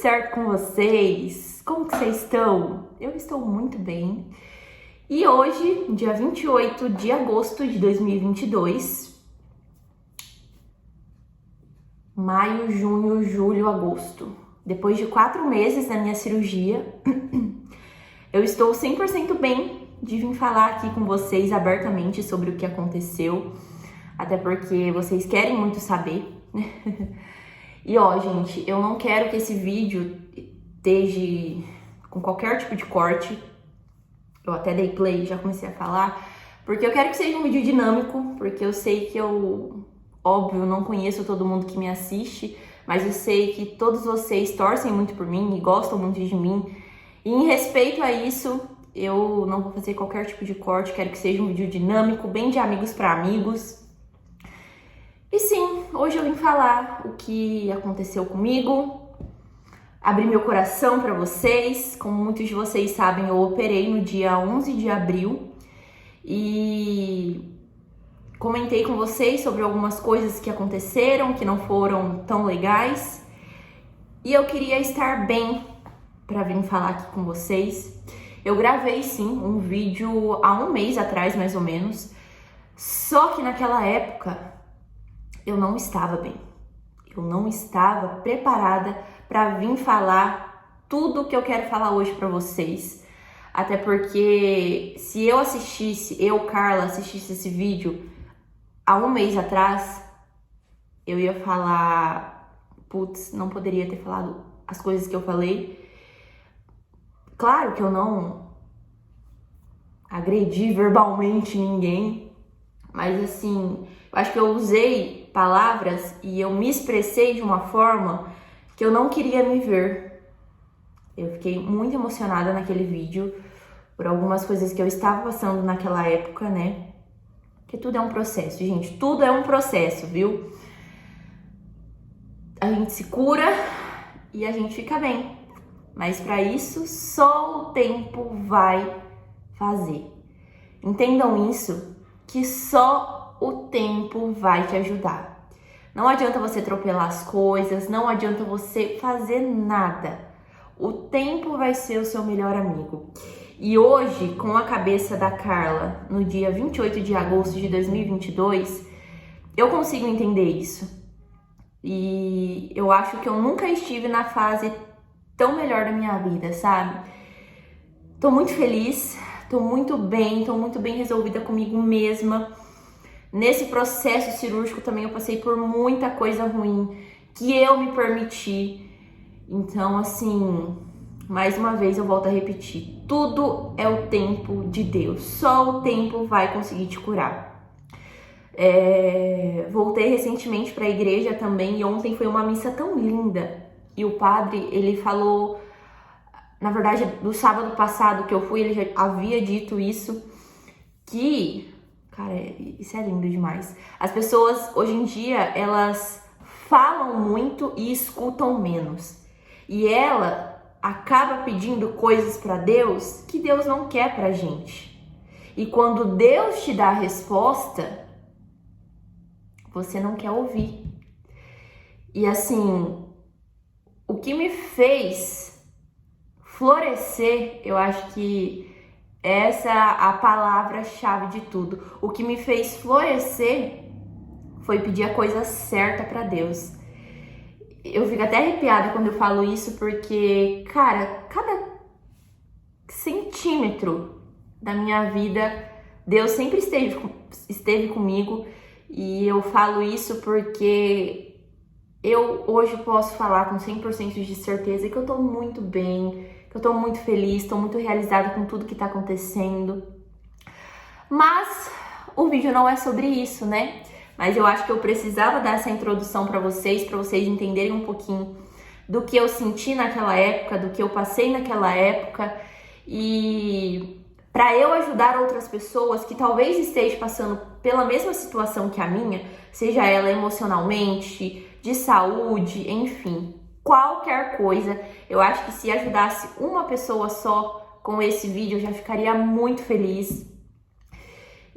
certo com vocês? Como que vocês estão? Eu estou muito bem. E hoje, dia 28 de agosto de 2022, maio, junho, julho, agosto. Depois de 4 meses da minha cirurgia, eu estou 100% bem de vir falar aqui com vocês abertamente sobre o que aconteceu, até porque vocês querem muito saber, né? E ó, gente, eu não quero que esse vídeo esteja com qualquer tipo de corte. Eu até dei play e já comecei a falar, porque eu quero que seja um vídeo dinâmico, porque eu sei que óbvio, não conheço todo mundo que me assiste, mas eu sei que todos vocês torcem muito por mim e gostam muito de mim. E em respeito a isso, eu não vou fazer qualquer tipo de corte, quero que seja um vídeo dinâmico, bem de amigos para amigos. E sim, hoje eu vim falar o que aconteceu comigo, abrir meu coração para vocês. Como muitos de vocês sabem, eu operei no dia 11 de abril e comentei com vocês sobre algumas coisas que aconteceram, que não foram tão legais. E eu queria estar bem para vir falar aqui com vocês. Eu gravei sim um vídeo há um mês atrás, mais ou menos, só que naquela época eu não estava bem. Eu não estava preparada para vir falar tudo que eu quero falar hoje para vocês. Até porque se eu, Carla, assistisse esse vídeo há um mês atrás, eu ia falar, putz, não poderia ter falado as coisas que eu falei. Claro que eu não agredi verbalmente ninguém, mas assim, eu acho que eu usei palavras e eu me expressei de uma forma que eu não queria me ver. Eu fiquei muito emocionada naquele vídeo por algumas coisas que eu estava passando naquela época, né? Porque tudo é um processo, gente. Tudo é um processo, viu? A gente se cura e a gente fica bem. Mas para isso, só o tempo vai fazer. Entendam isso, que só o tempo vai te ajudar. Não adianta você atropelar as coisas, não adianta você fazer nada. O tempo vai ser o seu melhor amigo. E hoje, com a cabeça da Carla, no dia 28 de agosto de 2022, eu consigo entender isso. E eu acho que eu nunca estive na fase tão melhor da minha vida, sabe? Tô muito feliz, tô muito bem resolvida comigo mesma. Nesse processo cirúrgico também eu passei por muita coisa ruim que eu me permiti. Então, assim, mais uma vez eu volto a repetir. Tudo é o tempo de Deus. Só o tempo vai conseguir te curar. Voltei recentemente para a igreja também e ontem foi uma missa tão linda. E o padre, ele falou, na verdade, do sábado passado que eu fui, ele já havia dito isso, que, cara, isso é lindo demais. As pessoas, hoje em dia, elas falam muito e escutam menos. E ela acaba pedindo coisas para Deus que Deus não quer pra gente. E quando Deus te dá a resposta, você não quer ouvir. E assim, o que me fez florescer, eu acho que essa é a palavra-chave de tudo. O que me fez florescer foi pedir a coisa certa para Deus. Eu fico até arrepiada quando eu falo isso, porque, cara, cada centímetro da minha vida, Deus sempre esteve comigo. E eu falo isso porque eu hoje posso falar com 100% de certeza que eu tô muito bem, que eu tô muito feliz, tô muito realizada com tudo que tá acontecendo. Mas o vídeo não é sobre isso, né? Mas eu acho que eu precisava dar essa introdução para vocês entenderem um pouquinho do que eu senti naquela época, do que eu passei naquela época, e para eu ajudar outras pessoas que talvez estejam passando pela mesma situação que a minha, seja ela emocionalmente, de saúde, enfim, qualquer coisa. Eu acho que se ajudasse uma pessoa só com esse vídeo, eu já ficaria muito feliz.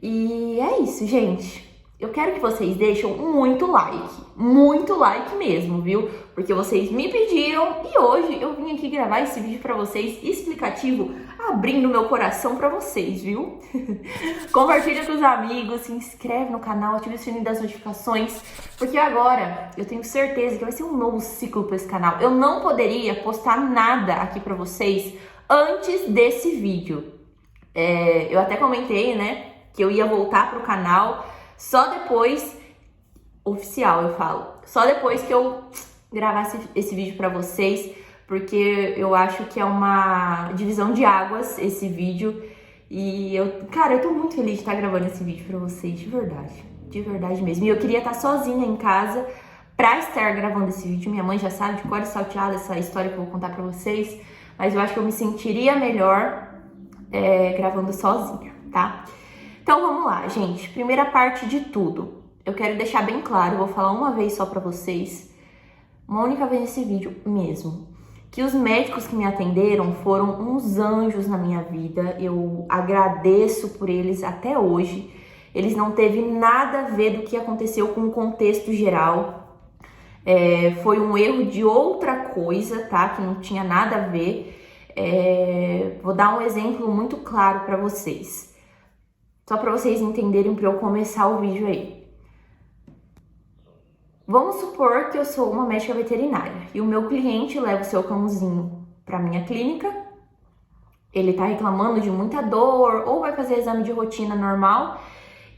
E é isso, gente. eu quero que vocês deixem muito like mesmo, viu? Porque vocês me pediram e hoje eu vim aqui gravar esse vídeo pra vocês, explicativo, abrindo meu coração pra vocês, viu? Compartilha com os amigos, se inscreve no canal, ativa o sininho das notificações, porque agora eu tenho certeza que vai ser um novo ciclo pra esse canal. Eu não poderia postar nada aqui pra vocês antes desse vídeo. Eu até comentei, né, que eu ia voltar pro canal só depois, oficial eu falo, só depois que eu gravasse esse vídeo pra vocês, porque eu acho que é uma divisão de águas esse vídeo. E cara, eu tô muito feliz de estar gravando esse vídeo pra vocês, de verdade mesmo. E eu queria estar sozinha em casa pra estar gravando esse vídeo. Minha mãe já sabe de cor e salteada essa história que eu vou contar pra vocês, mas eu acho que eu me sentiria melhor gravando sozinha, tá? Então vamos lá, gente. Primeira parte de tudo. Eu quero deixar bem claro, eu vou falar uma vez só pra vocês, uma única vez nesse vídeo mesmo, que os médicos que me atenderam foram uns anjos na minha vida. Eu agradeço por eles até hoje. Eles não teve nada a ver do que aconteceu com o contexto geral. Foi um erro de outra coisa, tá? Que não tinha nada a ver. Vou dar um exemplo muito claro pra vocês. Só pra vocês entenderem, pra eu começar o vídeo aí. Vamos supor que eu sou uma médica veterinária e o meu cliente leva o seu cãozinho para minha clínica. Ele tá reclamando de muita dor ou vai fazer exame de rotina normal.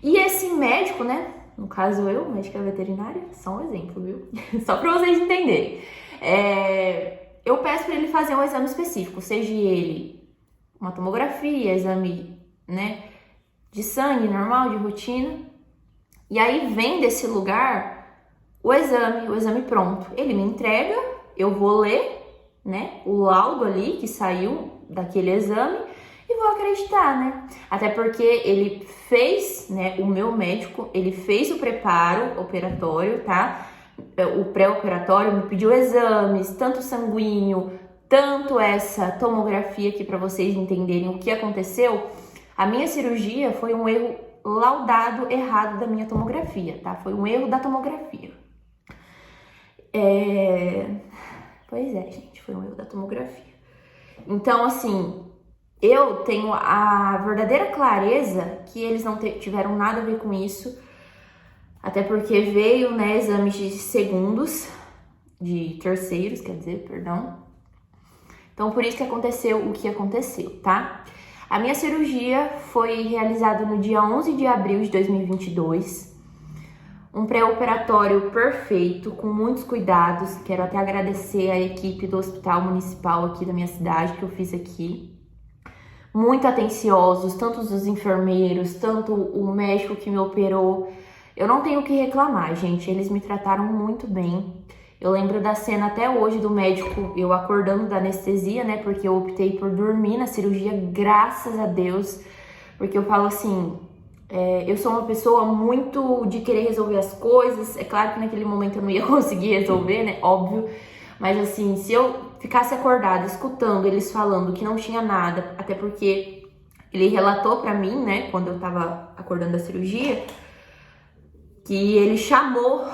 E esse médico, né, no caso eu, médica veterinária, só um exemplo, viu? Só para vocês entenderem. Eu peço para ele fazer um exame específico, seja ele uma tomografia, exame, né, de sangue normal, de rotina. E aí vem desse lugar o exame pronto. Ele me entrega, eu vou ler, né, o laudo ali que saiu daquele exame e vou acreditar, né? Até porque ele fez, né, o meu médico, ele fez o preparo operatório, tá? O pré-operatório, me pediu exames, tanto sanguíneo, tanto essa tomografia aqui para vocês entenderem o que aconteceu. A minha cirurgia foi um erro laudado errado da minha tomografia, tá? Foi um erro da tomografia. Pois é, gente, foi um erro da tomografia. Então, assim, eu tenho a verdadeira clareza que eles não tiveram nada a ver com isso, até porque veio, né, exames de terceiros, quer dizer, perdão. Então, por isso que aconteceu o que aconteceu, tá? A minha cirurgia foi realizada no dia 11 de abril de 2022. Um pré-operatório perfeito, com muitos cuidados. Quero até agradecer a equipe do Hospital Municipal aqui da minha cidade, que eu fiz aqui. Muito atenciosos, tanto os enfermeiros, tanto o médico que me operou. Eu não tenho o que reclamar, gente. Eles me trataram muito bem. Eu lembro da cena até hoje do médico, eu acordando da anestesia, né? Porque eu optei por dormir na cirurgia, graças a Deus. Porque eu falo assim, eu sou uma pessoa muito de querer resolver as coisas. É claro que naquele momento eu não ia conseguir resolver, né? Óbvio. Mas assim, se eu ficasse acordada, escutando eles falando que não tinha nada, até porque ele relatou pra mim, né? Quando eu tava acordando da cirurgia, que ele chamou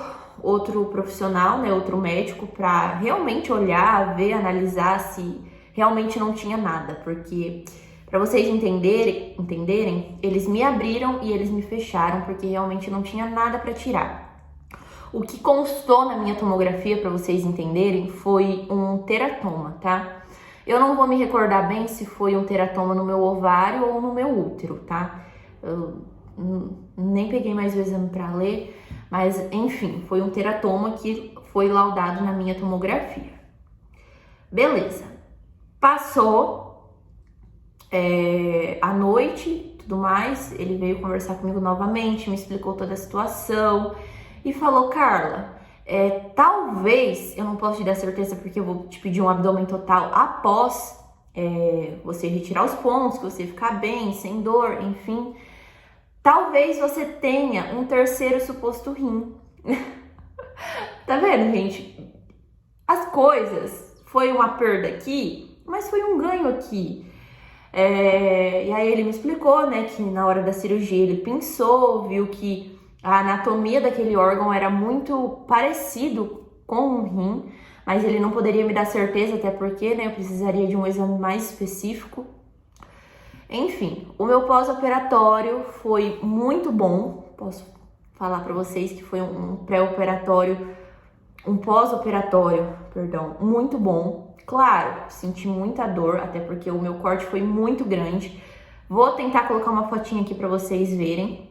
outro profissional, né, outro médico, para realmente olhar, ver, analisar se realmente não tinha nada, porque para vocês entenderem, eles me abriram e eles me fecharam, porque realmente não tinha nada para tirar. O que constou na minha tomografia, para vocês entenderem, foi um teratoma, tá? Eu não vou me recordar bem se foi um teratoma no meu ovário ou no meu útero, tá? Eu nem peguei mais o exame para ler, mas enfim, foi um teratoma que foi laudado na minha tomografia. Beleza. Passou a noite, tudo mais, ele veio conversar comigo novamente, me explicou toda a situação e falou: Carla, talvez, eu não posso te dar certeza porque eu vou te pedir um abdômen total após você retirar os pontos, que você ficar bem, sem dor, enfim. Talvez você tenha um terceiro suposto rim. Tá vendo, gente? As coisas, foi uma perda aqui, mas foi um ganho aqui. E aí ele me explicou, né, que na hora da cirurgia ele pensou, viu que a anatomia daquele órgão era muito parecido com um rim, mas ele não poderia me dar certeza, até porque, né, eu precisaria de um exame mais específico. Enfim, o meu pós-operatório foi muito bom. Posso falar para vocês que foi um pós-operatório, perdão, muito bom. Claro, senti muita dor, até porque o meu corte foi muito grande. Vou tentar colocar uma fotinha aqui para vocês verem.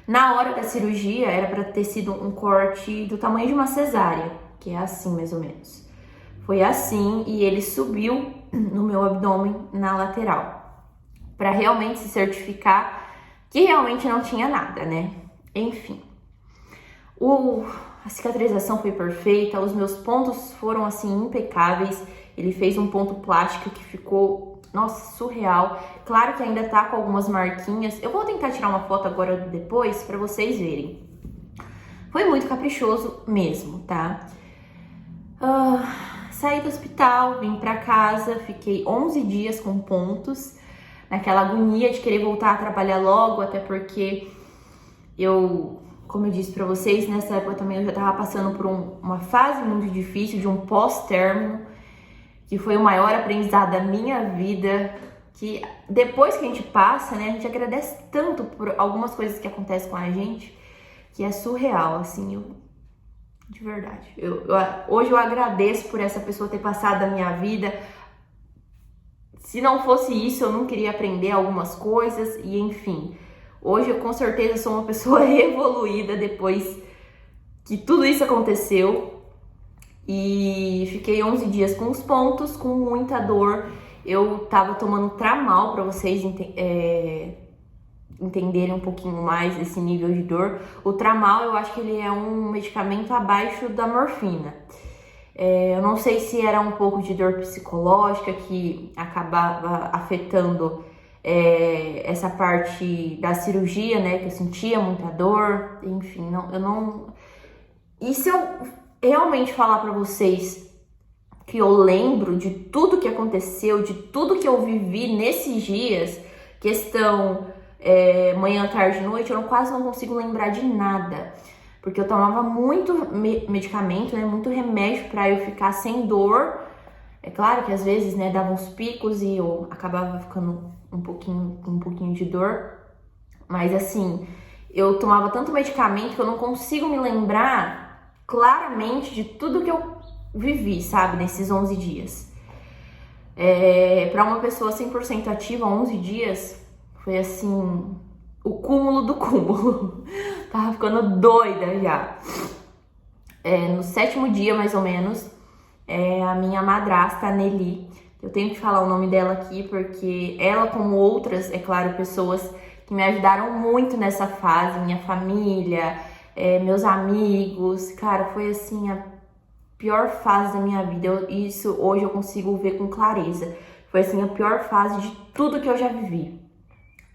Na hora da cirurgia, era para ter sido um corte do tamanho de uma cesárea, que é assim mais ou menos. Foi assim e ele subiu no meu abdômen na lateral, para realmente se certificar que realmente não tinha nada, né? Enfim, a cicatrização foi perfeita, os meus pontos foram assim impecáveis. Ele fez um ponto plástico que ficou, nossa, surreal. Claro que ainda tá com algumas marquinhas. Eu vou tentar tirar uma foto agora depois para vocês verem. Foi muito caprichoso mesmo, tá? Saí do hospital, vim pra casa, fiquei 11 dias com pontos, naquela agonia de querer voltar a trabalhar logo, até porque como eu disse pra vocês, nessa época também eu já tava passando por uma fase muito difícil, de um pós-término, que foi o maior aprendizado da minha vida, que depois que a gente passa, né, a gente agradece tanto por algumas coisas que acontecem com a gente, que é surreal, assim, de verdade. Hoje eu agradeço por essa pessoa ter passado da minha vida. Se não fosse isso, eu não queria aprender algumas coisas e enfim. Hoje eu com certeza sou uma pessoa evoluída depois que tudo isso aconteceu. E fiquei 11 dias com os pontos, com muita dor. Eu tava tomando Tramal, para vocês entenderem um pouquinho mais desse nível de dor. O Tramal, eu acho que ele é um medicamento abaixo da morfina. Eu não sei se era um pouco de dor psicológica que acabava afetando essa parte da cirurgia, né? Que eu sentia muita dor, enfim, E se eu realmente falar pra vocês que eu lembro de tudo que aconteceu, de tudo que eu vivi nesses dias, questão manhã, tarde, noite, eu quase não consigo lembrar de nada. Porque eu tomava muito medicamento, né, muito remédio pra eu ficar sem dor. É claro que às vezes, né, dava uns picos e eu acabava ficando um pouquinho de dor. Mas assim, eu tomava tanto medicamento que eu não consigo me lembrar claramente de tudo que eu vivi, sabe, nesses 11 dias. Pra uma pessoa 100% ativa, 11 dias, foi assim, o cúmulo do cúmulo. Tava ficando doida já. No 7º dia, mais ou menos, a minha madrasta, a Nelly, eu tenho que falar o nome dela aqui, porque ela, como outras, é claro, pessoas que me ajudaram muito nessa fase, minha família, meus amigos, cara, foi assim, a pior fase da minha vida. Isso hoje eu consigo ver com clareza. Foi assim, a pior fase de tudo que eu já vivi.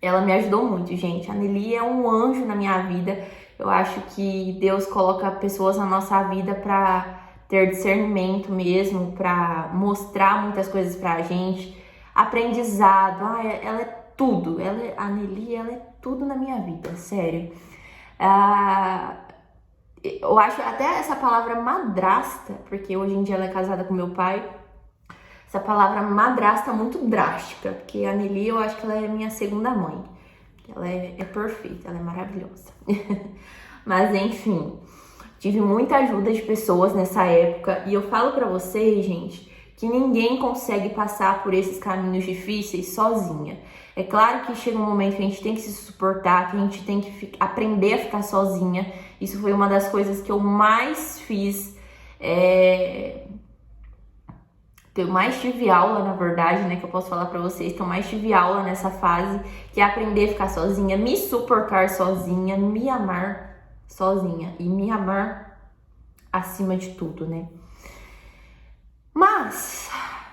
Ela me ajudou muito, gente. A Nelly é um anjo na minha vida. Eu acho que Deus coloca pessoas na nossa vida pra ter discernimento mesmo, pra mostrar muitas coisas pra gente. Aprendizado. Ela é tudo. A Nelly, ela é tudo na minha vida, sério. Eu acho até essa palavra madrasta, porque hoje em dia ela é casada com meu pai. Essa palavra madrasta é muito drástica, porque a Nelly, eu acho que ela é minha segunda mãe. Ela é perfeita, ela é maravilhosa. Mas enfim, tive muita ajuda de pessoas nessa época. E eu falo pra vocês, gente, que ninguém consegue passar por esses caminhos difíceis sozinha. É claro que chega um momento que a gente tem que se suportar, que a gente tem que aprender a ficar sozinha. Isso foi uma das coisas que eu mais fiz. Que eu mais tive aula, na verdade, né, que eu posso falar pra vocês, que eu mais tive aula nessa fase, que é aprender a ficar sozinha, me suportar sozinha, me amar sozinha e me amar acima de tudo, né? Mas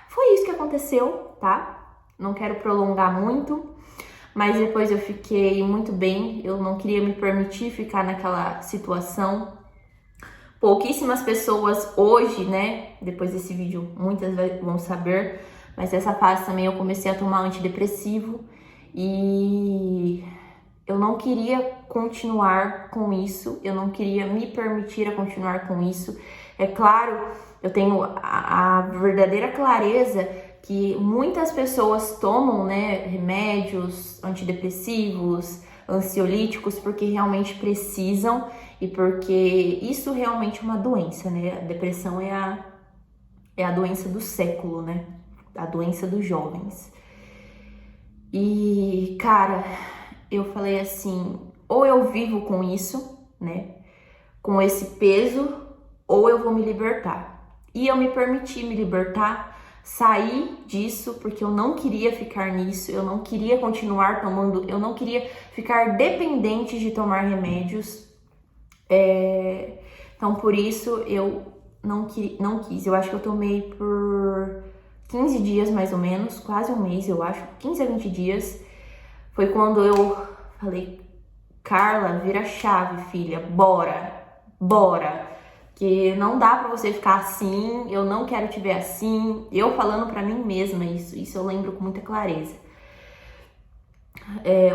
foi isso que aconteceu, tá? Não quero prolongar muito, mas depois eu fiquei muito bem, eu não queria me permitir ficar naquela situação. Pouquíssimas pessoas hoje, né, depois desse vídeo, muitas vão saber, mas nessa fase também eu comecei a tomar antidepressivo e eu não queria continuar com isso, eu não queria me permitir a continuar com isso. É claro, eu tenho a verdadeira clareza que muitas pessoas tomam, né, remédios antidepressivos, ansiolíticos, porque realmente precisam e porque isso realmente é uma doença, né? A depressão é a doença do século, né? A doença dos jovens. E, cara, eu falei assim, ou eu vivo com isso, né? Com esse peso, ou eu vou me libertar. E eu me permiti me libertar, sair disso, porque eu não queria ficar nisso, eu não queria continuar tomando, eu não queria ficar dependente de tomar remédios. Então, por isso, eu não quis. Eu acho que eu tomei por 15 dias, mais ou menos, quase um mês, eu acho, 15 a 20 dias. Foi quando eu falei, Carla, vira a chave, filha, bora. Que não dá pra você ficar assim, eu não quero te ver assim. Eu falando pra mim mesma isso eu lembro com muita clareza.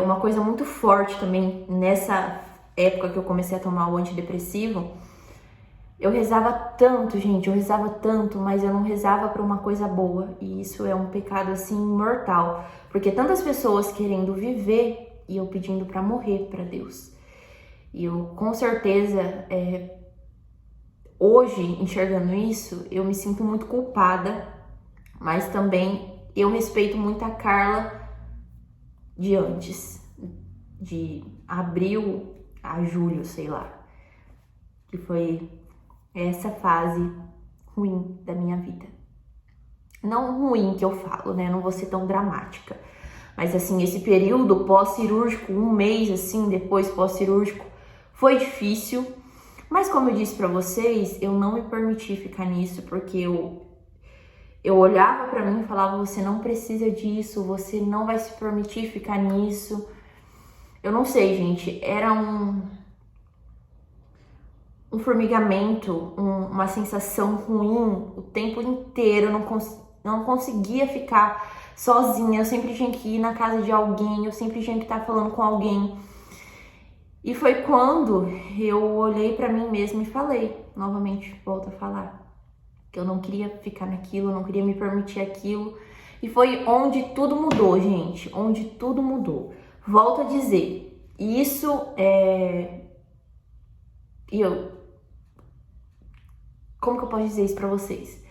Uma coisa muito forte também, nessa época que eu comecei a tomar o antidepressivo, eu rezava tanto, gente, mas eu não rezava pra uma coisa boa. E isso é um pecado, assim, mortal. Porque tantas pessoas querendo viver e eu pedindo pra morrer pra Deus. E eu, com certeza, hoje, enxergando isso, eu me sinto muito culpada, mas também eu respeito muito a Carla de antes, de abril a julho, sei lá, que foi essa fase ruim da minha vida. Não ruim que eu falo, né? Não vou ser tão dramática. Mas assim, esse período pós-cirúrgico, um mês assim, depois pós-cirúrgico, foi difícil. Mas como eu disse pra vocês, eu não me permiti ficar nisso, porque eu olhava pra mim e falava, você não precisa disso, você não vai se permitir ficar nisso. Eu não sei, gente, era um formigamento, uma sensação ruim o tempo inteiro, eu não conseguia ficar sozinha, eu sempre tinha que ir na casa de alguém, eu sempre tinha que estar falando com alguém. E foi quando eu olhei pra mim mesma e falei, novamente, volto a falar, que eu não queria ficar naquilo, eu não queria me permitir aquilo. E foi onde tudo mudou, gente, onde tudo mudou. Volto a dizer, isso como que eu posso dizer isso pra vocês?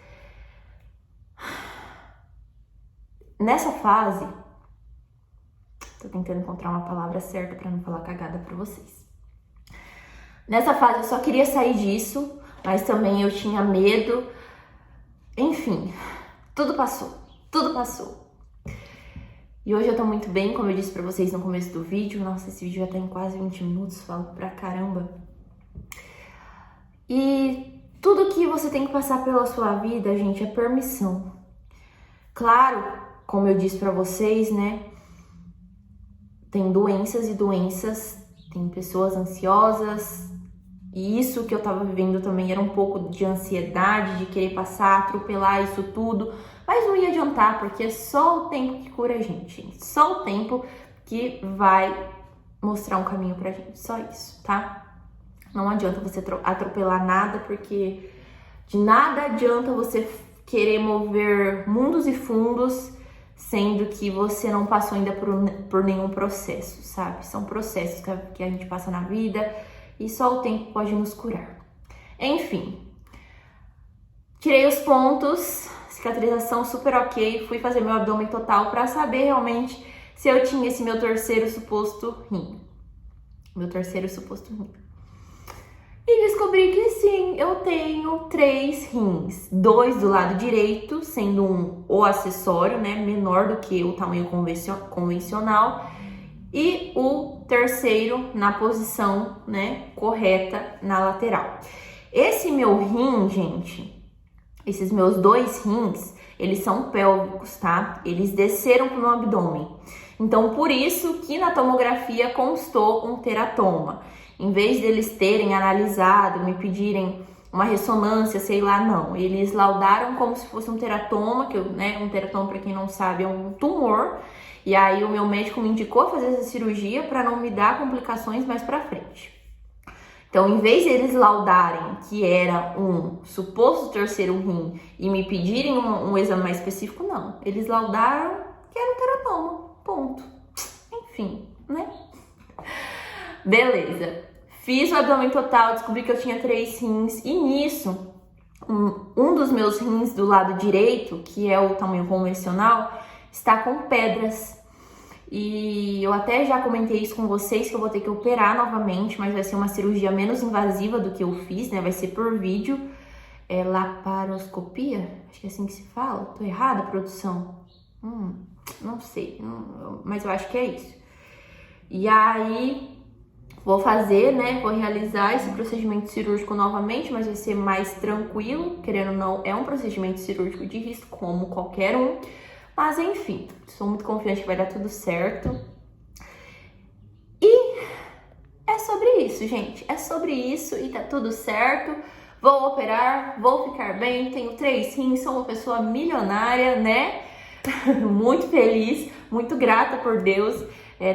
Nessa fase, tô tentando encontrar uma palavra certa pra não falar cagada pra vocês. Nessa fase eu só queria sair disso, mas também eu tinha medo. Enfim, tudo passou. E hoje eu tô muito bem, como eu disse pra vocês no começo do vídeo. Nossa, esse vídeo já tá em quase 20 minutos, falo pra caramba. E tudo que você tem que passar pela sua vida, gente, é permissão. Claro, como eu disse pra vocês, né? Tem doenças e doenças, tem pessoas ansiosas. E isso que eu tava vivendo também era um pouco de ansiedade, de querer passar, atropelar isso tudo. Mas não ia adiantar, porque é só o tempo que cura a gente. Só o tempo que vai mostrar um caminho pra gente. Só isso, tá? Não adianta você atropelar nada, porque de nada adianta você querer mover mundos e fundos, sendo que você não passou ainda por nenhum processo, sabe? São processos que a gente passa na vida e só o tempo pode nos curar. Enfim, tirei os pontos, cicatrização super ok, fui fazer meu abdômen total pra saber realmente se eu tinha esse meu terceiro suposto rim. E descobri que sim, eu tenho 3 rins. 2 do lado direito, sendo um o acessório, né, menor do que o tamanho convencional. E o terceiro na posição, né, correta na lateral. Esse meu rim, gente, esses meus 2 rins, eles são pélvicos, tá? Eles desceram pro meu abdômen. Então, por isso que na tomografia constou um teratoma. Em vez deles terem analisado, me pedirem uma ressonância, sei lá, não. Eles laudaram como se fosse um teratoma, um teratoma, para quem não sabe, é um tumor. E aí o meu médico me indicou fazer essa cirurgia para não me dar complicações mais para frente. Então, em vez de eles laudarem que era um suposto terceiro rim e me pedirem um exame mais específico, não. Eles laudaram que era um teratoma, ponto. Enfim, né? Beleza. Fiz o abdômen total, descobri que eu tinha 3 rins e nisso, um dos meus rins do lado direito, que é o tamanho convencional, está com pedras. E eu até já comentei isso com vocês, que eu vou ter que operar novamente, mas vai ser uma cirurgia menos invasiva do que eu fiz, né? Vai ser por vídeo. É laparoscopia? Acho que é assim que se fala. Tô errada, produção? Não sei, mas eu acho que é isso. E aí, vou fazer, né? Vou realizar esse procedimento cirúrgico novamente, mas vai ser mais tranquilo. Querendo ou não, é um procedimento cirúrgico de risco, como qualquer um. Mas enfim, sou muito confiante que vai dar tudo certo. E é sobre isso, gente. É sobre isso e tá tudo certo. Vou operar, vou ficar bem. Tenho 3 rins, sou uma pessoa milionária, né? Muito feliz, muito grata por Deus.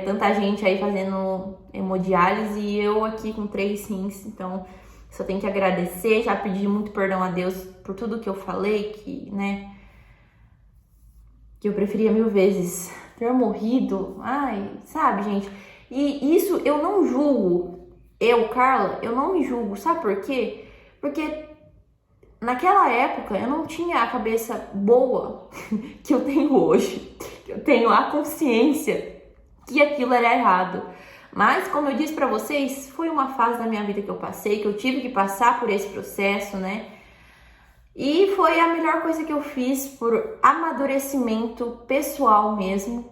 Tanta gente aí fazendo hemodiálise e eu aqui com 3 rins. Então, só tenho que agradecer. Já pedi muito perdão a Deus por tudo que eu falei, que eu preferia 1000 vezes ter morrido. Ai, sabe, gente? E isso eu não julgo. Eu, Carla, eu não me julgo. Sabe por quê? Porque naquela época eu não tinha a cabeça boa que eu tenho hoje. Eu tenho a consciência que aquilo era errado. Mas, como eu disse pra vocês, foi uma fase da minha vida que eu passei, que eu tive que passar por esse processo, né? E foi a melhor coisa que eu fiz por amadurecimento pessoal mesmo.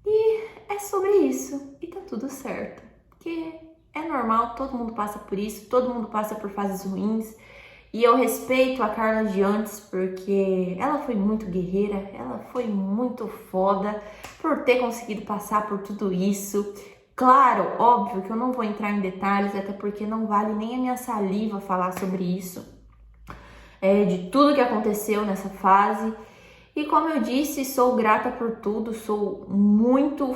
E é sobre isso. E tá tudo certo. Porque é normal, todo mundo passa por isso, todo mundo passa por fases ruins. E eu respeito a Carla de antes, porque ela foi muito guerreira, ela foi muito foda por ter conseguido passar por tudo isso. Claro, óbvio que eu não vou entrar em detalhes, até porque não vale nem a minha saliva falar sobre isso. De tudo que aconteceu nessa fase. E como eu disse, sou grata por tudo, sou muito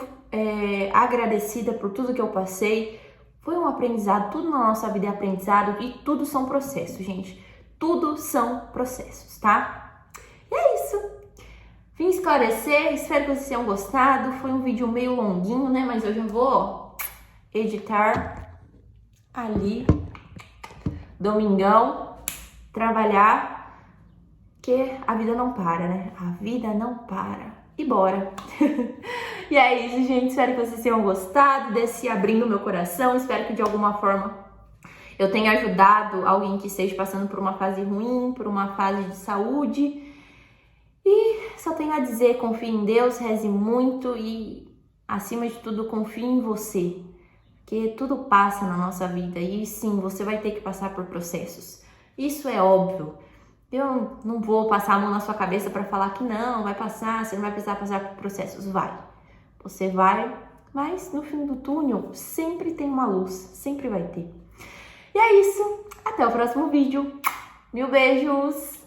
agradecida por tudo que eu passei. Foi um aprendizado, tudo na nossa vida é aprendizado e tudo são processos, gente. Tudo são processos, tá? E é isso. Vim esclarecer, espero que vocês tenham gostado. Foi um vídeo meio longuinho, né? Mas eu já vou editar ali, domingão, trabalhar, que a vida não para, né? A vida não para. E bora! E é isso, gente. Espero que vocês tenham gostado desse abrindo meu coração. Espero que de alguma forma eu tenha ajudado alguém que esteja passando por uma fase ruim, por uma fase de saúde. E só tenho a dizer, confie em Deus, reze muito e, acima de tudo, confie em você. Porque tudo passa na nossa vida e sim, você vai ter que passar por processos. Isso é óbvio. Eu não vou passar a mão na sua cabeça para falar que não, vai passar, você não vai precisar passar por processos. Vai. Você vai, mas no fim do túnel sempre tem uma luz, sempre vai ter. E é isso. Até o próximo vídeo. 1000 beijos!